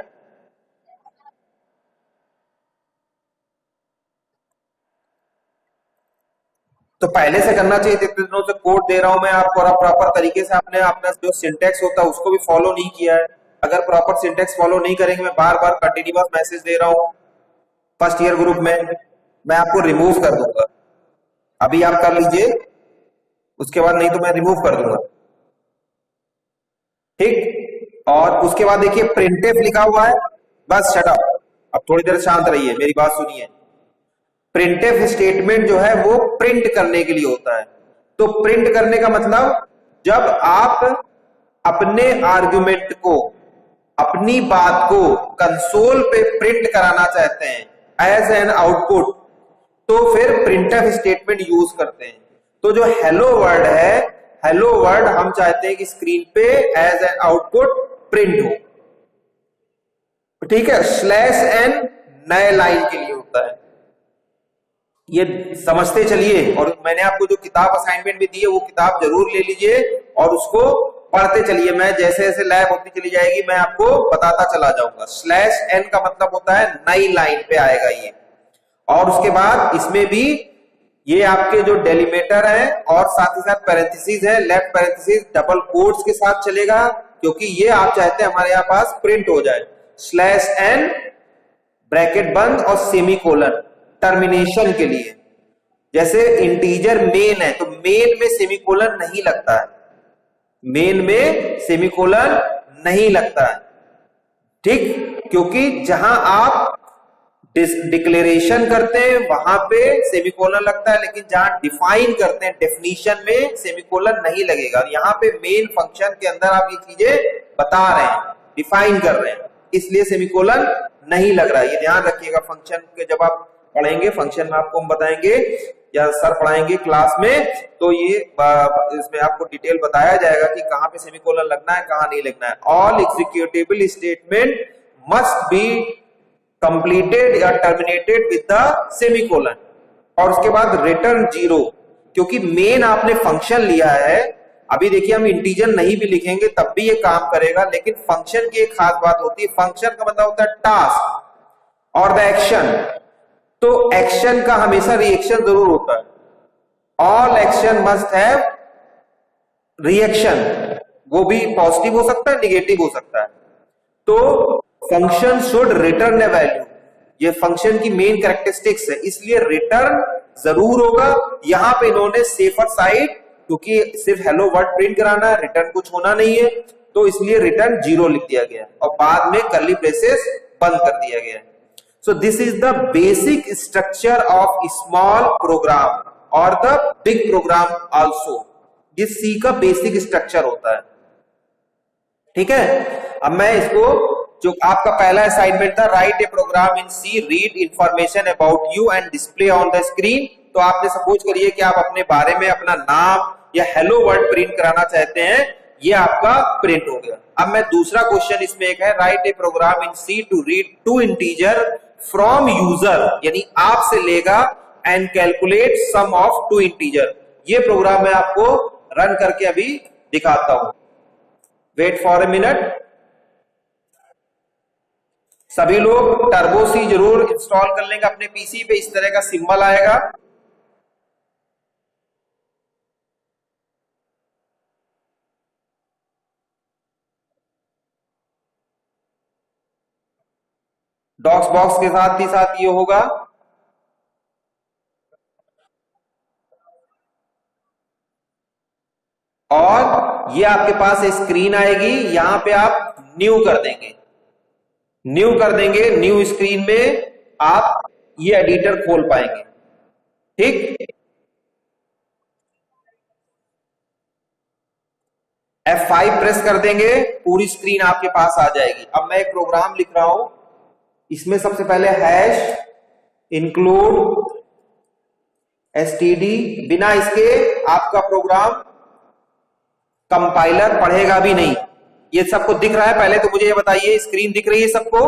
तो पहले से करना चाहिए, इतने दिनों से कोड दे रहा हूं मैं आपको और आप प्रॉपर तरीके से आपने अपना जो सिंटेक्स होता है उसको भी फॉलो नहीं किया है। अगर प्रॉपर सिंटेक्स फॉलो नहीं करेंगे, मैं बार बार कंटिन्यूअस मैसेज दे रहा हूं फर्स्ट ईयर ग्रुप में, मैं आपको रिमूव कर दूंगा। अभी आप कर लीजिए, उसके बाद नहीं तो मैं रिमूव कर दूंगा, ठीक। और उसके बाद देखिए प्रिंटफ लिखा हुआ है, बस शट अप, अब थोड़ी देर शांत रहिए, मेरी बात सुनिए। प्रिंटफ स्टेटमेंट जो है वो प्रिंट करने के लिए होता है। तो प्रिंट करने का मतलब जब आप अपने आर्गुमेंट को, अपनी बात को कंसोल पे प्रिंट कराना चाहते हैं एज एन आउटपुट, तो फिर प्रिंटफ स्टेटमेंट यूज करते हैं। तो जो हेलो वर्ड है, हेलो वर्ड हम चाहते हैं कि स्क्रीन पे एज एन आउटपुट प्रिंट हो, ठीक है। स्लैश एन नए लाइन के लिए होता है, ये समझते चलिए। और मैंने आपको जो किताब असाइनमेंट में दी है वो किताब जरूर ले लीजिए और उसको पढ़ते चलिए। मैं जैसे जैसे लैब होती चली जाएगी मैं आपको बताता चला जाऊंगा। स्लैश एन का मतलब होता है नई लाइन पे आएगा ये। और उसके बाद इसमें भी ये आपके जो डेलीमीटर है और साथ ही साथ पैरेंथेसिस है, लेफ्ट पैरेंथेसिस डबल कोट्स के साथ चलेगा, क्योंकि ये आप चाहते हैं हमारे यहाँ पास प्रिंट हो जाए। स्लैश एन ब्रैकेट बंद और सेमीकोलन टर्मिनेशन के लिए। जैसे इंटीजर मेन है तो मेन में सेमीकोलन नहीं लगता है, मेन में सेमीकोलन नहीं लगता है, ठीक। क्योंकि जहां आप डिक्लेरेशन करते हैं वहां पे सेमीकोलन लगता है, लेकिन जहां डिफाइन करते हैं डेफिनेशन में सेमीकोलन नहीं लगेगा। यहां पे मेन फंक्शन के अंदर आप ये चीजें बता रहे हैं, डिफाइन कर रहे हैं, इसलिए सेमीकोलन नहीं लग रहा है। ये ध्यान रखिएगा, फंक्शन के जब आप पढ़ेंगे, फंक्शन में आपको हम बताएंगे या सर पढ़ाएंगे क्लास में, तो ये इसमें आपको डिटेल बताया जाएगा कि कहां पे सेमीकोलन लगना है, कहां नहीं लगना है। All executable statement must be completed या टर्मिनेटेड विद द सेमीकोलन। और उसके बाद रिटर्न 0, क्योंकि मेन आपने फंक्शन लिया है। अभी देखिए हम इंटीजर नहीं भी लिखेंगे तब भी ये काम करेगा, लेकिन फंक्शन की एक खास बात होती है, फंक्शन का मतलब होता है टास्क और द एक्शन। तो एक्शन का हमेशा रिएक्शन जरूर होता है। All action must have reaction, वो भी पॉजिटिव हो सकता है, निगेटिव हो सकता है। तो function should return a value, ये फंक्शन की मेन कैरेक्टरिस्टिक्स है, इसलिए रिटर्न जरूर होगा। यहां पे इन्होंने सेफर साइड, क्योंकि सिर्फ हेलो वर्ड प्रिंट कराना है, रिटर्न कुछ होना नहीं है, तो इसलिए रिटर्न 0 लिख दिया गया और बाद में कर्ली ब्रेसेस बंद कर दिया गया। So this is the basic structure of small program और the big program also। ये C का बेसिक स्ट्रक्चर होता है, ठीक है। अब मैं इसको, जो आपका पहला असाइनमेंट था, write a program in C, read information about you and display on the screen. तो आपने सपोज करिए कि आप अपने बारे में अपना नाम या हेलो वर्ड प्रिंट कराना चाहते हैं, ये आपका प्रिंट हो गया। अब मैं दूसरा क्वेश्चन इसमें एक है, write a program in C to read 2 integer from user, यानी आपसे लेगा and calculate sum of 2 integer. ये प्रोग्राम मैं आपको रन करके अभी दिखाता हूं, वेट फॉर ए मिनट। सभी लोग टर्बो सी जरूर इंस्टॉल कर लेंगे अपने पीसी पे, इस तरह का सिंबल आएगा। डॉक्स बॉक्स के साथ ही साथ ये होगा। और ये आपके पास स्क्रीन आएगी, यहां पे आप न्यू कर देंगे, न्यू कर देंगे। न्यू स्क्रीन में आप ये एडिटर खोल पाएंगे, ठीक। F5 प्रेस कर देंगे, पूरी स्क्रीन आपके पास आ जाएगी। अब मैं एक प्रोग्राम लिख रहा हूं, इसमें सबसे पहले हैश इंक्लूड std, बिना इसके आपका प्रोग्राम कंपाइलर पढ़ेगा भी नहीं। ये सबको दिख रहा है? पहले तो मुझे ये बताइए, स्क्रीन दिख रही है सबको?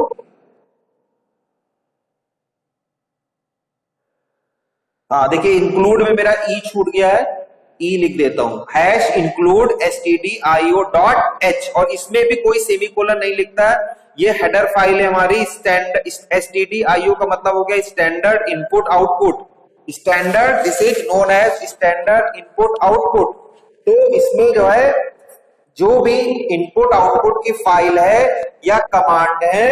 हाँ देखिए, इंक्लूड में मेरा ई छूट गया है, ई लिख देता हूं, हैश इंक्लूड stdio.h, और इसमें भी कोई सेमीकोलन नहीं लिखता है। ये हेडर फाइल है हमारी, stdio का मतलब हो गया standard input output. Standard, this is known as standard input output. तो इसमें जो है जो भी इनपुट आउटपुट की फाइल है या कमांड है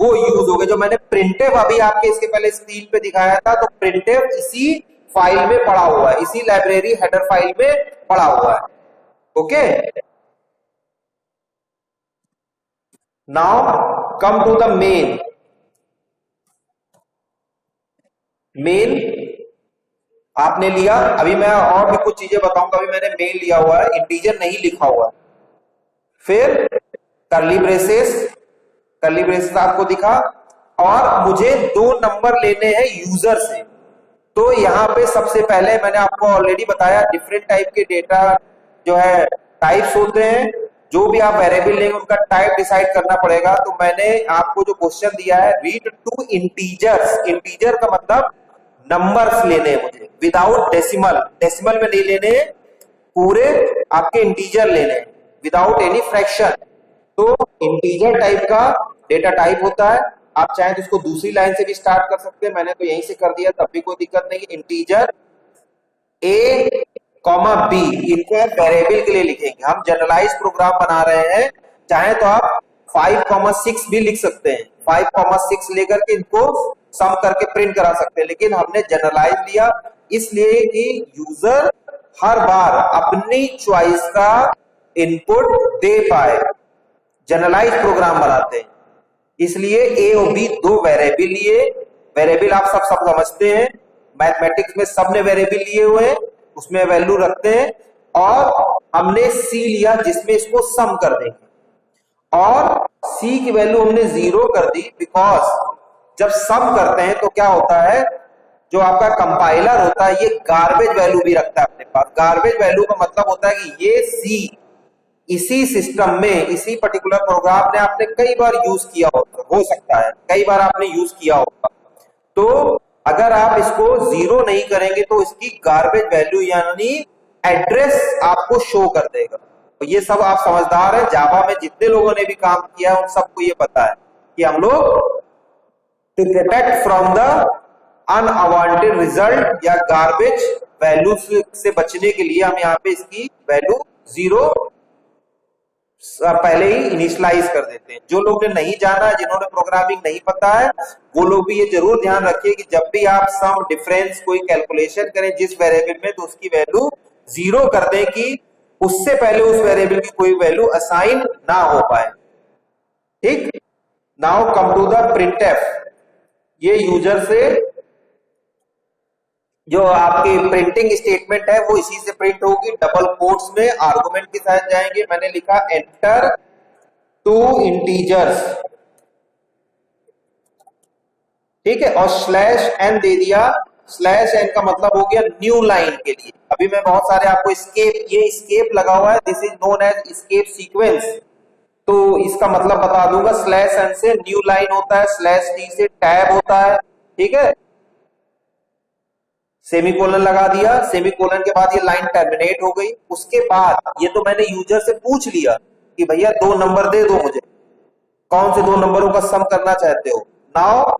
वो यूज हो गए। जो मैंने प्रिंटफ अभी आपके इसके पहले स्क्रीन पे दिखाया था, तो प्रिंटफ इसी फाइल में पड़ा हुआ है, इसी लाइब्रेरी हेडर फाइल में पड़ा हुआ है। Okay, now come to the main. Main आपने लिया, अभी मैं और भी कुछ चीजें बताऊंगा। अभी मैंने मेन लिया हुआ है, इंटीजर नहीं लिखा हुआ है। फिर कर्ली ब्रेसेस, कर्ली ब्रेसेस आपको दिखा, और मुझे 2 नंबर लेने हैं यूजर से। तो यहां पे सबसे पहले मैंने आपको ऑलरेडी बताया, डिफरेंट टाइप के डेटा जो है टाइप्स होते हैं। जो भी आप वेरिएबल लेंगे उनका टाइप डिसाइड करना पड़ेगा। तो मैंने आपको जो क्वेश्चन दिया है, रीड टू इंटीजर्स, इंटीजर का मतलब नंबर्स लेने हैं मुझे, विदाउट डेसिमल, डेसिमल में नहीं लेने, पूरे आपके इंटीजर लेने, विदाउट एनी फ्रैक्शन। तो इंटीजर टाइप का डेटा टाइप होता है। आप चाहें तो इसको दूसरी लाइन से भी स्टार्ट कर सकते हैं, मैंने तो यहीं से कर दिया, तब भी कोई दिक्कत नहीं है। इंटीजर ए कॉमा बी, इनको आप वेरिएबल के लिए लिखेंगे। हम जनरलाइज प्रोग्राम बना रहे हैं, चाहे तो आप 5,6 भी लिख सकते हैं, 5,6 लेकर के इनको सम करके प्रिंट करा सकते हैं, लेकिन हमने जनरलाइज लिया इसलिए कि यूजर हर बार अपनी चॉइस का इनपुट दे पाए। जनरलाइज प्रोग्राम बनाते हैं, इसलिए ए और बी 2 वेरिएबल लिए। वेरिएबल आप सब समझते हैं, मैथमेटिक्स में सबने वेरिएबल लिए हुए हैं, उसमें वैल्यू रखते हैं। और हमने सी लिया जिसमें इसको सम कर देंगे, और सी की वैल्यू हमने 0 कर दी, बिकॉज जब सम करते हैं तो क्या होता है, जो आपका कंपाइलर होता है ये गार्बेज वैल्यू भी रखता है अपने पास। गार्बेज वैल्यू का मतलब होता है कि ये सी इसी सिस्टम में, इसी पर्टिकुलर प्रोग्राम ने आपने कई बार यूज किया हो सकता है, कई बार आपने यूज किया होगा। तो अगर आप इसको 0 नहीं करेंगे तो इसकी गार्बेज वैल्यू यानी एड्रेस आपको शो कर देगा। तो ये सब आप समझदार हैं, जावा में जितने लोगों ने भी काम किया उन सबको ये पता है कि हम लोग to protect from the unwanted result या गार्बेज वैल्यू से बचने के लिए हम यहाँ पे इसकी वैल्यू 0 पहले ही इनिशियलाइज कर देते हैं। जो लोग ने नहीं जाना, जिन्होंने प्रोग्रामिंग नहीं पता है, वो लोग भी ये जरूर ध्यान रखिए कि जब भी आप सम डिफरेंस कोई कैलकुलेशन करें जिस वेरिएबल में, तो उसकी वैल्यू 0 कर दें कि उससे पहले उस वेरिएबल की कोई वैल्यू असाइन ना हो पाए। ठीक, now come to the printf. ये यूजर से जो आपकी प्रिंटिंग स्टेटमेंट है वो इसी से प्रिंट होगी, डबल कोट्स में आर्गुमेंट के साथ जाएंगे। मैंने लिखा एंटर 2 इंटीजर्स, ठीक है, और /n दे दिया। /n का मतलब हो गया न्यू लाइन के लिए। अभी मैं बहुत सारे आपको एस्केप, ये एस्केप लगा हुआ है, this is known as escape sequence, तो इसका मतलब बता दूंगा। /n से न्यू लाइन होता है, /t से टैब होता है, ठीक है। सेमीकोलन लगा दिया, सेमीकोलन के बाद ये लाइन टर्मिनेट हो गई। उसके बाद ये तो मैंने यूजर से पूछ लिया कि भैया 2 नंबर दे दो मुझे, कौन से 2 नंबरों का सम करना चाहते हो। नाउ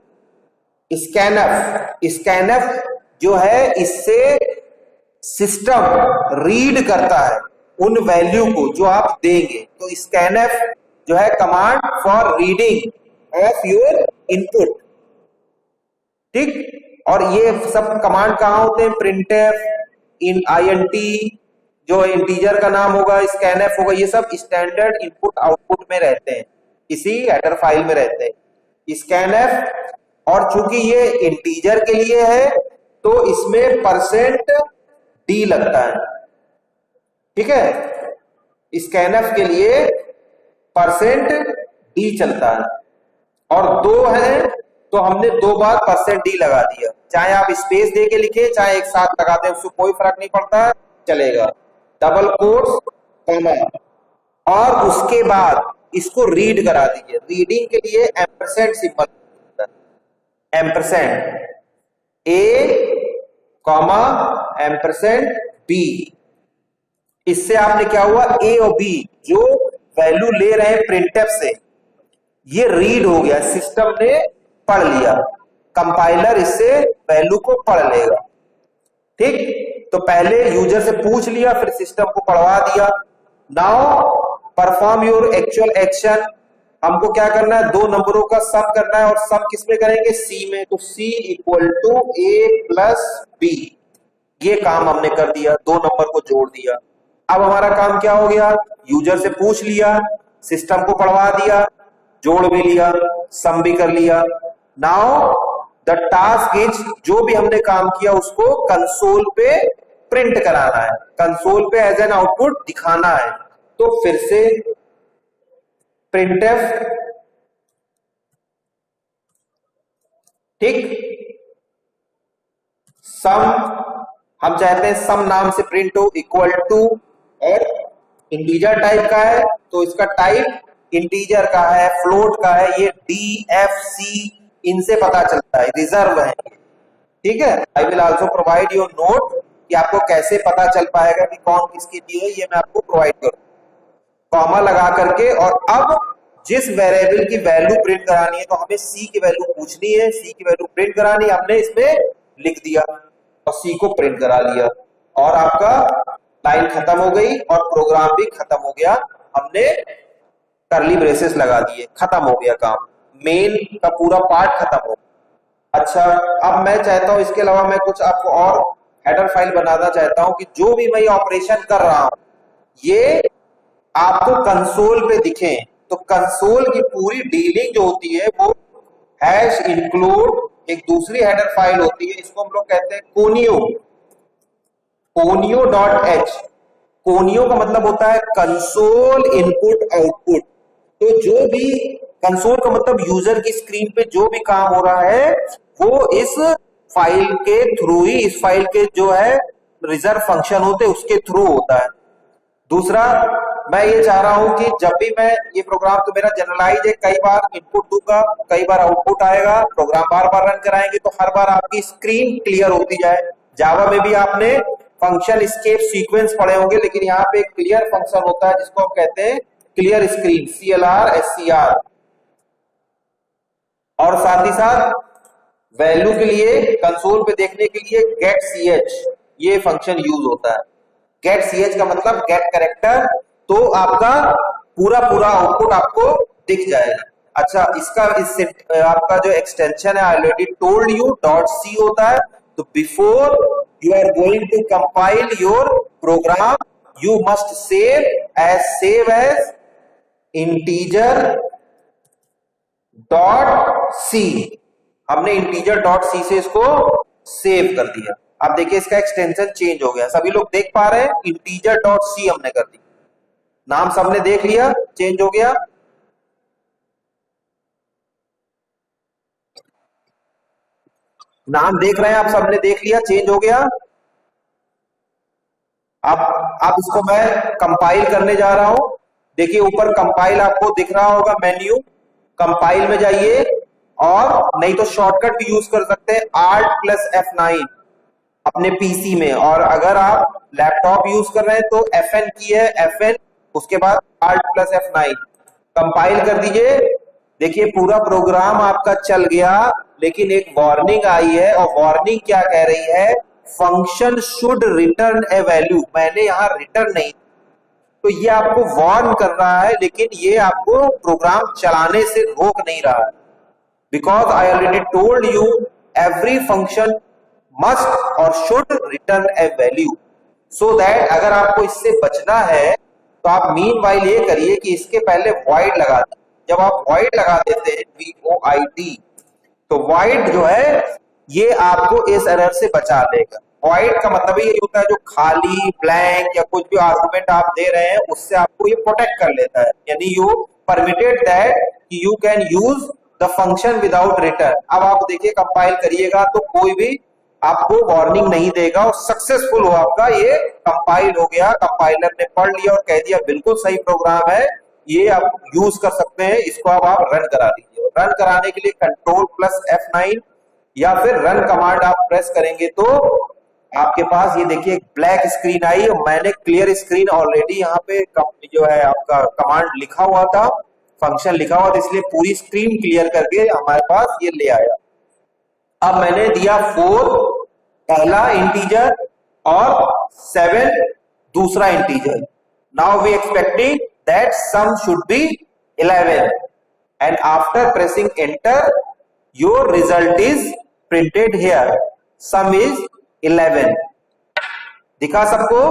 स्कैनफ, स्कैनफ जो है इससे सिस्टम रीड करता है उन वैल्यू को जो आप देंगे। तो स्कैनफ जो है command for reading of your input, ठीक। और ये सब कमांड कहां होते हैं, प्रिंटफ, इन INT जो इंटीजर का नाम होगा, स्कैनफ होगा, ये सब स्टैंडर्ड इनपुट आउटपुट में रहते हैं, इसी हेडर फाइल में रहते हैं स्कैनफ। और चूंकि ये इंटीजर के लिए है तो इसमें %d लगता है, ठीक है। स्कैनफ के लिए %d चलता है, और 2 है तो हमने 2 बार %d लगा दिया। चाहे आप स्पेस दे के लिखे, चाहे एक साथ लगा दें, उससे कोई फर्क नहीं पड़ता, चलेगा। डबल कोट्स कॉमा, और उसके बाद इसको रीड करा दीजिए। रीडिंग के लिए ampersand symbol, ampersand A comma ampersand B। इससे आपने क्या हुआ, A और B जो वैल्यू ले रहे हैं प्रिंटफ से, ये रीड हो गया, सिस्टम ने पढ़ लिया, कंपाइलर इससे वैल्यू को पढ़ लेगा। ठीक, तो पहले यूजर से पूछ लिया, फिर सिस्टम को पढ़वा दिया। Now perform your actual action. हमको क्या करना है, दो नंबरों का सम करना है, और सम किस में करेंगे, सी में। तो C equal to A plus B, ये काम हमने कर दिया, दो नंबर को जोड़ दिया। अब हमारा काम क्या हो गया, यूजर से पूछ लिया, सिस्टम को पढ़वा दिया, जोड़ भी लिया, सम भी कर लिया। नाउ द टास्क इज, जो भी हमने काम किया उसको कंसोल पे प्रिंट कराना है, कंसोल पे एज एन आउटपुट दिखाना है। तो फिर से प्रिंटफ, ठीक, सम हम चाहते हैं सम नाम से प्रिंट हो, इक्वल टू, और इंटीजर टाइप का है तो इसका टाइप इंटीजर का है, फ्लोट का है, ये डी एफ सी इनसे पता चलता है, रिजर्व है, ठीक है। आई will also provide your note कि आपको कैसे पता चल पाएगा कि कौन किसके लिए, ये मैं आपको प्रोवाइड करूँ, कॉमा लगा करके। और अब जिस वेरिएबल की वैल्यू प्रिंट करानी है, तो हमें सी की वैल्यू पूछनी है, सी की वैल्यू प्रिंट करानी है, हमने इसमें लिख दिया और सी को प्रिंट करा लिया, और आपका लाइन खत्म हो गई और प्रोग्राम भी खत्म हो गया। हमने कर्ली ब्रेसेस लगा दिए, खत्म हो गया काम, मेन का पूरा पार्ट खत्म हो गया। अच्छा, अब मैं चाहता हूं इसके अलावा मैं कुछ आपको और हेडर फाइल बनाना चाहता हूं कि जो भी मैं ऑपरेशन कर रहा हूं ये आपको कंसोल पे दिखे। तो कंसोल की पूरी डीलिंग जो होती है वो हैश इंक्लूड एक दूसरी हेडर फाइल होती है, इसको हम लोग कहते हैं conio, conio dot H. Conio का मतलब होता है कंसोल इनपुट आउटपुट। तो जो भी कंसोल का मतलब यूजर की स्क्रीन पे जो भी काम हो रहा है वो इस फाइल के थ्रू ही, इस फाइल के जो है रिजर्व फंक्शन होते हैं उसके थ्रू होता है। दूसरा, मैं ये चाह रहा हूं कि जब भी मैं ये प्रोग्राम, तो मेरा जनरलाइज है, कई बार इनपुट दूंगा, कई बार आउटपुट आएगा, प्रोग्राम बार बार रन कराएंगे तो हर बार आपकी स्क्रीन क्लियर होती जाए। जावा में भी आपने फंक्शन एस्केप सीक्वेंस पढ़े होंगे, लेकिन यहाँ पे एक क्लियर फंक्शन होता है जिसको हम कहते हैं क्लियर स्क्रीन, CLR SCR। और साथ ही साथ वैल्यू के लिए, कंसोल पे देखने के लिए गेट CH ये फंक्शन यूज होता है। गेट CH का मतलब गेट कैरेक्टर, तो आपका पूरा पूरा आउटपुट आपको दिख जाएगा। अच्छा, इसका आपका जो एक्सटेंशन है, ऑलरेडी टोल्ड यू, .c होता है। तो before you are going to compile your program you must save as integer .c। हमने इंटीजर .c से इसको सेव कर दिया। अब देखिए इसका एक्सटेंशन चेंज हो गया, सभी लोग देख पा रहे हैं, इंटीजर .c हमने कर दिया, नाम सबने देख लिया, चेंज हो गया। नाम देख रहे हैं आप, सबने देख लिया, चेंज हो गया। अब इसको मैं कंपाइल करने जा रहा हूं। देखिए ऊपर कंपाइल आपको दिख रहा होगा, मेन्यू, कंपाइल में जाइए, और नहीं तो शॉर्टकट भी यूज कर सकते हैं, Alt+F9 अपने पीसी में, और अगर आप लैपटॉप यूज कर रहे हैं तो FN की है, FN, उसके बाद Alt+F9 कंपाइल कर दीजिए। देखिए पूरा प्रोग्राम आपका चल गया, लेकिन एक वार्निंग आई है, और वार्निंग क्या कह रही है, function should return a value. मैंने यहां रिटर्न नहीं, तो ये आपको वार्न कर रहा है, लेकिन ये आपको प्रोग्राम चलाने से रोक नहीं रहा है, because I already told you every function must और should return a value, so that अगर आपको इससे बचना है तो आप मीनवाइल ये करिए कि इसके पहले void लगा दें। जब आप void लगा देते हैं, VOID, तो void जो है ये आपको इस एरर से बचा देगा। void का मतलब ये होता है जो खाली, ब्लैंक या कुछ भी आर्गुमेंट आप दे रहे हैं उससे आपको ये प्रोटेक्ट कर लेता है, यानी you permitted that you can use the function without return. अब आप देखिए कंपाइल करिएगा तो कोई भी आपको वार्निंग नहीं देगा, और सक्सेसफुल हो आपका, ये कंपाइल हो गया, कंपाइलर ने पढ़ लिया और कह दिया बिल्कुल सही प्रोग्राम है, ये आप यूज कर सकते हैं, इसको अब आप रन करा दीजिए। रन कराने के लिए Ctrl+F9 या फिर रन कमांड आप प्रेस करेंगे तो आपके पास ये देखिए ब्लैक स्क्रीन आई, और मैंने क्लियर स्क्रीन ऑलरेडी यहाँ पे जो है आपका कमांड लिखा हुआ था, फंक्शन लिखा हुआ था, इसलिए पूरी स्क्रीन क्लियर करके हमारे पास ये ले आया। अब मैंने दिया 4 पहला इंटीजर, और 7 दूसरा integer. Now we expecting that sum should be 11 and after pressing enter your result is printed here. Sum is 11. दिखा सबको?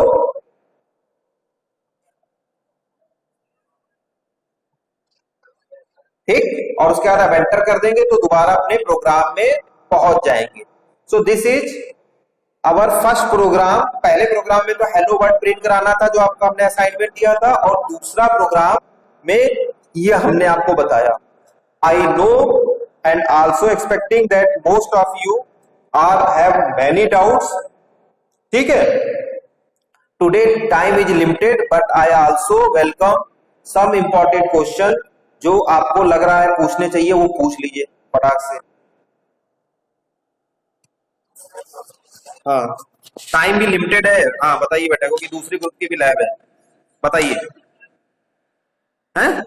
ठीक, और उसके बाद आप एंटर कर देंगे तो दोबारा अपने प्रोग्राम में पहुंच जाएंगे. So this is our first program. पहले प्रोग्राम में तो हेलो वर्ल्ड प्रिंट कराना था जो आपको हमने असाइनमेंट दिया था, और दूसरा प्रोग्राम में ये हमने आपको बताया. I know and also expecting that most of you are have many doubts. ठीक है, today time is limited but I also welcome some important question. जो आपको लग रहा है पूछने चाहिए वो पूछ लीजिए फटाक से. हाँ, टाइम भी लिमिटेड है. हाँ बताइए बेटा, क्योंकि दूसरी ग्रुप की भी लैब है. बताइए. हैं?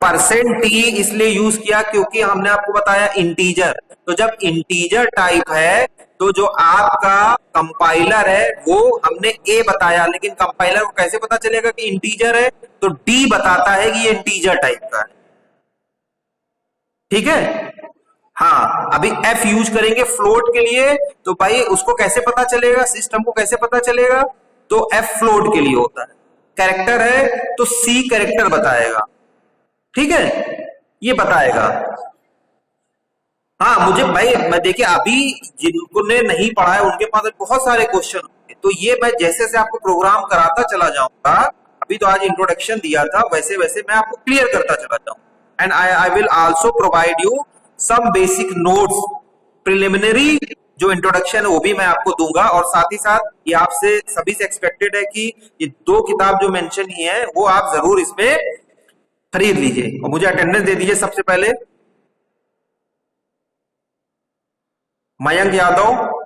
परसेंट टी इसलिए यूज किया क्योंकि हमने आपको बताया इंटीजर. तो जब इंटीजर टाइप है तो जो आपका कंपाइलर है वो हमने ए बताया, लेकिन कंपाइलर को कैसे पता चलेगा कि इंटीजर है? तो डी बताता है कि ये इंटीजर टाइप का है. ठीक है. हाँ, अभी एफ यूज करेंगे फ्लोट के लिए, तो भाई उसको कैसे पता चलेगा, सिस्टम को कैसे पता चलेगा? तो एफ फ्लोट के लिए होता है. कैरेक्टर है तो सी कैरेक्टर बताएगा. ठीक है, ये बताएगा. हाँ मुझे भाई, मैं देखिए अभी जिनको ने नहीं पढ़ा है उनके पास बहुत सारे क्वेश्चन होंगे, तो ये मैं जैसे जैसे आपको प्रोग्राम कराता चला जाऊंगा. अभी तो आज इंट्रोडक्शन दिया था, वैसे वैसे मैं आपको क्लियर करता चला जाऊंगा. And I will also provide you some basic notes. Preliminary जो इंट्रोडक्शन है वो भी मैं आपको दूंगा, और साथ ही साथ ये आपसे सभी से एक्सपेक्टेड है कि ये 2 किताब जो मेंशन की है वो आप जरूर इसमें खरीद लीजिए. और मुझे अटेंडेंस दे दीजिए सबसे पहले. मयंक यादव,